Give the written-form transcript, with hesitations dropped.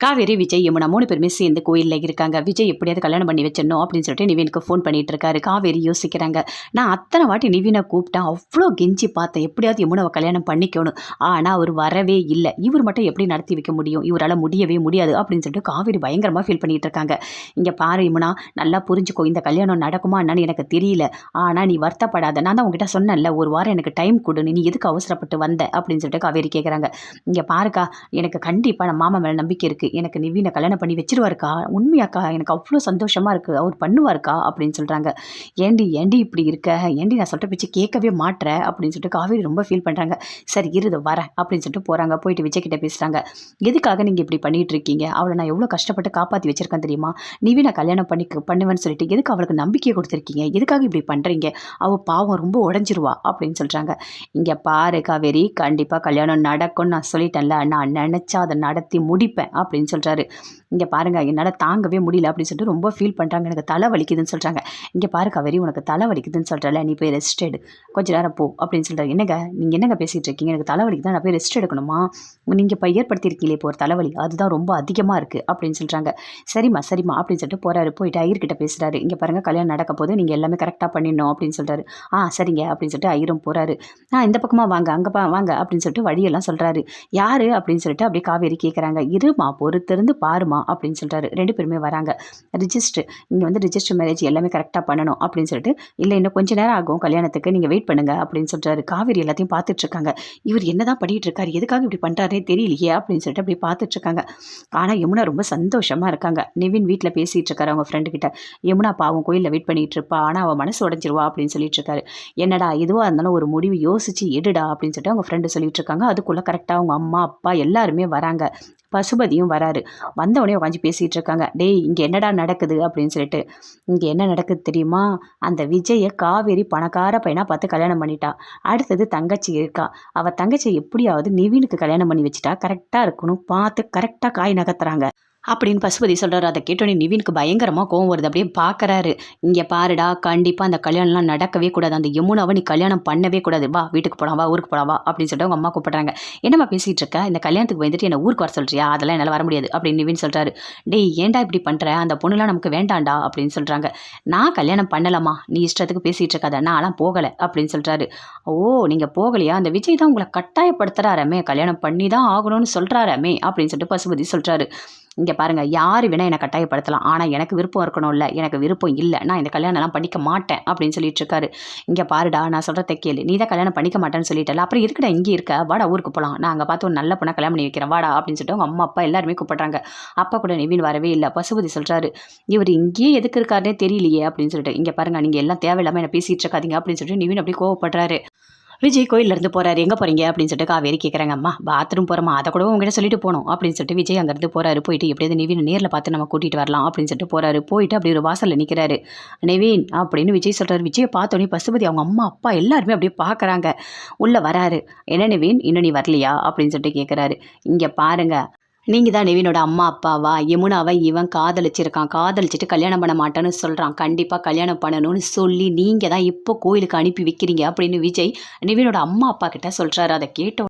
காவேரி, விஜய், யமுனா 3 பேருமே சேர்ந்து கோயில்ல இருக்காங்க. விஜய் எப்படியாவது கல்யாணம் பண்ணி வச்சிடணும் அப்படின்னு சொல்லிட்டு நிவினுக்கு ஃபோன் பண்ணிட்டு இருக்காரு. காவேரி யோசிக்கிறாங்க. நான் அத்தனை வாட்டி நிவினை கூப்பிட்டேன், அவ்வளோ கெஞ்சி பார்த்தேன், எப்படியாவது யமுனாவை கல்யாணம் பண்ணிக்கணும். ஆனால் அவர் வரவே இல்லை. இவர் மட்டும் எப்படி நடத்தி வைக்க முடியும்? இவரால் முடியவே முடியாது அப்படின்னு சொல்லிட்டு காவேரி பயங்கரமாக ஃபீல் பண்ணிட்டு இருக்காங்க. இங்கே பாரு யமுனா, நல்லா புரிஞ்சுக்கோ, இந்த கல்யாணம் நடக்குமா என்னன்னு எனக்கு தெரியல. ஆனால் நீ வருத்தப்படாத. நான் தான் உங்ககிட்ட சொன்னேன்ல, ஒரு வாரம் எனக்கு டைம் கொடு, நீ எதுக்கு அவசரப்பட்டு வந்த அப்படின்னு சொல்லிட்டு காவேரி கேட்குறாங்க. இங்கே பாருக்கா, எனக்கு கண்டிப்பாக நம்ம மாமா மேலே நம்பிக்கை இருக்குது. எனக்கு நிவினை கல்யாணம் பண்ணி வச்சிருவாருக்கா, உண்மையாக்கா, எனக்கு அவ்வளோ சந்தோஷமாக இருக்குது, அவர் பண்ணுவாருக்கா அப்படின்னு சொல்கிறாங்க. ஏண்டி ஏண்டி இப்படி இருக்க, ஏண்டி நான் சொல்கிற பேச்சு கேட்கவே மாட்டேற அப்படின்னு சொல்லிட்டு காவேரி ரொம்ப ஃபீல் பண்ணுறாங்க. சரி இருது வரேன் அப்படின்னு சொல்லிட்டு போகிறாங்க. போயிட்டு விஜய் கிட்ட பேசுகிறாங்க. எதுக்காக நீங்கள் இப்படி பண்ணிகிட்டு இருக்கீங்க? அவளை நான் எவ்வளோ கஷ்டப்பட்டு காப்பாற்றி வச்சிருக்கேன் தெரியுமா? நிவினை கல்யாணம் பண்ணுவேன்னு சொல்லிட்டு எதுக்கு அவளுக்கு நம்பிக்கையை கொடுத்துருக்கீங்க? எதுக்காக இப்படி பண்ணுறீங்க? அவள் பாவம் ரொம்ப உடஞ்சிருவா அப்படின்னு சொல்கிறாங்க. இங்கே பாரு காவேரி, கண்டிப்பாக கல்யாணம் நடக்கும்னு நான் சொல்லிட்டேன்ல, நான் நினச்சா அதை நடத்தி முடிப்பேன் அப்படின்னு சொல்கிறாரு. இங்கே பாருங்கள், என்னால் தாங்கவே முடியல அப்படின்னு சொல்லிட்டு ரொம்ப ஃபீல் பண்ணுறாங்க. எனக்கு தலை வலிக்குதுன்னு சொல்கிறாங்க. இங்கே பாரு காவேரி, உனக்கு தலை வலிக்குதுன்னு சொல்கிறல, நீ போய் ரெஸ்ட் எடு, கொஞ்ச நேரம் போ அப்படின்னு சொல்கிறாரு. என்னங்க நீங்கள் என்னங்க பேசிகிட்டு இருக்கீங்க? எனக்கு தலை வலிக்குதான், நான் போய் ரெஸ்ட் எடுக்கணுமா? நீங்கள் இப்போ ஏற்படுத்தியிருக்கீங்களே இப்போ ஒரு தலைவலி, அதுதான் ரொம்ப அதிகமாக இருக்குது அப்படின்னு சொல்கிறாங்க. சரிம்மா சரிம்மா அப்படின்னு சொல்லிட்டு போகிறாரு. போயிட்டு ஐயர்கிட்ட பேசுகிறாரு. இங்கே பாருங்கள், கல்யாணம் நடக்க போது, நீங்கள் எல்லாமே கரெக்டாக பண்ணிடணும் அப்படின்னு சொல்கிறாரு. சரிங்க அப்படின்னு சொல்லிட்டு ஐயரும் போகிறாரு. இந்த பக்கமாக வாங்க, அங்கே வாங்க அப்படின்னு சொல்லிட்டு வழியெல்லாம் சொல்கிறாரு. யார் அப்படின்னு சொல்லிட்டு அப்படியே காவேரி கேட்குறாங்க. இருமா, பொறுத்திருந்து பாருமா அப்படின்னு சொல்கிறாரு. 2 பேருமே வராங்க. ரிஜிஸ்டர், இங்கே வந்து ரிஜிஸ்டர் மேரேஜ் எல்லாமே கரெக்டாக பண்ணணும் அப்படின்னு சொல்லிட்டு, இல்லை இன்னும் கொஞ்சம் நேரம் ஆகும் கல்யாணத்துக்கு, நீங்கள் வெயிட் பண்ணுங்க அப்படின்னு சொல்கிறாரு. காவேரி எல்லாத்தையும் பார்த்துட்டு இருக்காங்க. இவர் என்னதான் பண்ணிட்டு இருக்காரு, எதுக்காக இப்படி பண்ணுறாரே தெரியலையே அப்படின்னு சொல்லிட்டு அப்படி பார்த்துட்டு இருக்காங்க. ஆனால் யமுனா ரொம்ப சந்தோஷமாக இருக்காங்க. நிவின் வீட்டில் பேசிகிட்டு இருக்காரு அவங்க ஃப்ரெண்டு கிட்ட. யமுனா பாவம் கோயிலில் வெயிட் பண்ணிட்டு இருப்பா, ஆனால் அவள் மனசு உடஞ்சிருவா அப்படின்னு சொல்லிட்டு இருக்காரு. என்னடா எதுவாக இருந்தாலும் ஒரு முடிவு யோசிச்சு எடுடா அப்படின்னு சொல்லிட்டு அவங்க ஃப்ரெண்டு சொல்லிட்டு இருக்காங்க. அதுக்குள்ளே கரெக்டாக அவங்க அம்மா அப்பா எல்லாருமே வராங்க. பசுபதியும் வராரு. வந்தவொடனே உட்காந்து பேசிகிட்டு இருக்காங்க. டேய் இங்கே என்னடா நடக்குது அப்படின்னு சொல்லிட்டு. இங்கே என்ன நடக்குது தெரியுமா? அந்த விஜயை காவேரி பணக்கார பையனாக பார்த்து கல்யாணம் பண்ணிட்டா. அடுத்தது தங்கச்சி இருக்கா. அவள் தங்கச்சி எப்படியாவது நிவினுக்கு கல்யாணம் பண்ணி வச்சுட்டா கரெக்டாக இருக்கணும் பார்த்து கரெக்டாக காய் நகர்த்துறாங்க அப்படின்னு பசுபதி சொல்கிறாரு. அதை கேட்டோன்னே நிவினுக்கு பயங்கரமாக கோவம் வருது. அப்படியே பார்க்குறாரு. இங்கே பாருடா, கண்டிப்பாக அந்த கல்யாணம்லாம் நடக்கவே கூடாது. அந்த யமுனாவை நீ கல்யாணம் பண்ணவே கூடாது. வா வீட்டுக்கு போகலாம், வா ஊருக்கு போகலாம் வா அப்படின்னு சொல்லிட்டு அவங்க அம்மா கூப்பிட்றாங்க. என்னம்மா பேசிகிட்டு இருக்க? இந்த கல்யாணத்துக்கு வந்துட்டு என்னை ஊருக்கு வர சொல்கிறியா? அதெல்லாம் என்னால் வர முடியாது அப்படின்னு நிவின் சொல்கிறாரு. டேய் ஏன்டா இப்படி பண்ணுற? அந்த பொண்ணுலாம் நமக்கு வேண்டாண்டா அப்படின்னு சொல்கிறாங்க. நான் கல்யாணம் பண்ணலாமா, நீ இஷ்டத்துக்கு பேசிகிட்டு இருக்காத, நான்லாம் போகலை அப்படின்னு சொல்கிறாரு. ஓ நீங்கள் போகலையா? அந்த விஜய் தான் உங்களை கட்டாயப்படுத்துகிறாராமே, கல்யாணம் பண்ணி தான் ஆகணும்னு சொல்கிறாராமே அப்படின்னு சொல்லிட்டு பசுபதி சொல்கிறாரு. இங்கே பாருங்கள், யார் வேணால் என்னை கட்டாயப்படுத்தலாம், ஆனால் எனக்கு விருப்பம் இருக்கணும்ல, எனக்கு விருப்பம் இல்லை, நான் இந்த கல்யாணம்லாம் பண்ணிக்க மாட்டேன் அப்படின்னு சொல்லிட்டு இருக்காரு. இங்கே பாருடா, நான் சொல்கிறத கேளு, நீ தான் கல்யாணம் பண்ணிக்க மாட்டேன்னு சொல்லிட்டல, அப்புறம் இருக்குடா இங்கே இருக்க, வாடா ஊருக்கு போகலாம், நான் அங்கே பார்த்து ஒரு நல்ல பொண்ணை கல்யாணம் பண்ணி வைக்கிறேன் வாடா அப்படின்னு சொல்லிட்டு அவங்க அம்மா அப்பா எல்லாருமே கூப்பிட்றாங்க. அப்பா கூட நிவின் வரவே இல்லை. பசுபதி சொல்கிறாரு, இவர் இங்கேயே எதுக்கு இருக்காருனே தெரியலையே அப்படின்னு சொல்லிட்டு. இங்கே பாருங்கள், நீங்கள் எல்லாம் தேவையில்லாமல் என்ன பேசிகிட்டு இருக்காதீங்க அப்படின்னு சொல்லிட்டு நிவின் அப்படியே கோவப்படுறாரு. விஜய் கோயிலேருந்து போகிறாரு. எங்கே போகிறீங்க அப்படின்னு சொல்லிட்டு காவேரி கேட்குறாங்க. அம்மா பாத்ரூம் போகிறோமா, அதை கூட உங்ககிட்ட சொல்லிட்டு போகணும் அப்படின்னு சொல்லிட்டு விஜய் அங்கேருந்து போகிறாரு. போயிட்டு எப்படியாவது நிவின் நேரில் பார்த்து நம்ம கூட்டிகிட்டு வரலாம் அப்படின்னு சொல்லிட்டு போகிறாரு. போயிட்டு அப்படி ஒரு வாசலில் நிற்கிறாரு. நிவின் அப்படின்னு விஜய் சொல்கிறாரு. விஜயை பார்த்தோன்னே பசுபதி அவங்க அம்மா அப்பா எல்லாருமே அப்படியே பார்க்குறாங்க. உள்ளே வராரு. என்ன நிவின், இன்னும் நீ வரலையா அப்படின்னு சொல்லிட்டு கேட்குறாரு. இங்கே பாருங்கள், நீங்கள் தான் நிவினோட அம்மா அப்பாவா? யமுனாவை இவன் காதலிச்சிருக்கான், காதலிச்சிட்டு கல்யாணம் பண்ண மாட்டேன்னு சொல்கிறான், கண்டிப்பாக கல்யாணம் பண்ணணும்னு சொல்லி நீங்கள் தான் இப்போ கோயிலுக்கு அனுப்பி வைக்கிறீங்க அப்படின்னு விஜய் நிவினோட அம்மா அப்பா கிட்ட சொல்கிறாரு. அதை கேட்ட